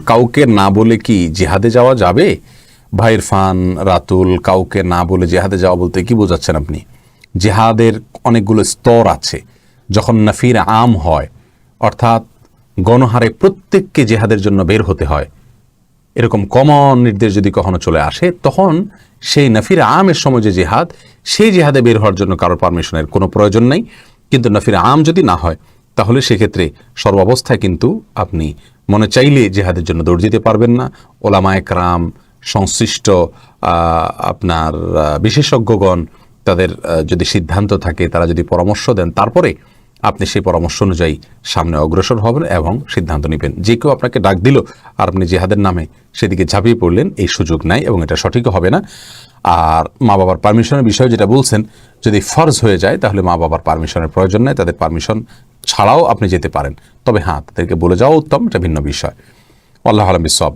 কাউকে না বলে কি জিহাদে যাওয়া যাবে? ভাই ইরফান, রাতুল, কাউকে না বলে জিহাদে যাওয়া বলতে কি বোঝাচ্ছেন আপনি? জিহাদের অনেকগুলো স্তর আছে। যখন নাফির আম হয়, অর্থাৎ গণহারে প্রত্যেককে জিহাদের জন্য বের হতে হয়, এরকম কমন নির্দেশ যদি কখনো চলে আসে, তখন সেই নাফির আমের সময় যে জিহাদ, সেই জিহাদে বের হওয়ার জন্য কারোর পারমিশনের কোনো প্রয়োজন নেই। কিন্তু নাফির আম যদি না হয়, তাহলে সেক্ষেত্রে সর্বাবস্থায় কিন্তু আপনি মনে চাইলে জিহাদের জন্য দৌড় দিতে পারবেন না। ওলামায়ে কেরাম, সংশ্লিষ্ট আপনার বিশেষজ্ঞগণ, তাদের যদি সিদ্ধান্ত থাকে, তারা যদি পরামর্শ দেন, তারপরে আপনি সেই পরামর্শ অনুযায়ী সামনে অগ্রসর হবেন এবং সিদ্ধান্ত নেবেন। যে কেউ আপনাকে ডাক দিল আর আপনি জিহাদের নামে সেদিকে ঝাঁপিয়ে পড়লেন, এই সুযোগ নাই এবং এটা সঠিকও হবে না। আর মা বাবার পারমিশনের বিষয়ে যেটা বলছেন, যদি ফরজ হয়ে যায় তাহলে মা বাবার পারমিশনের প্রয়োজন নেই, তাদের পারমিশন ছাড়াও আপনি যেতে পারেন। তবে হ্যাঁ, তাদেরকে বলে যাওয়া উত্তম, এটা ভিন্ন বিষয়। আল্লাহু আ'লাম বিসওয়াব।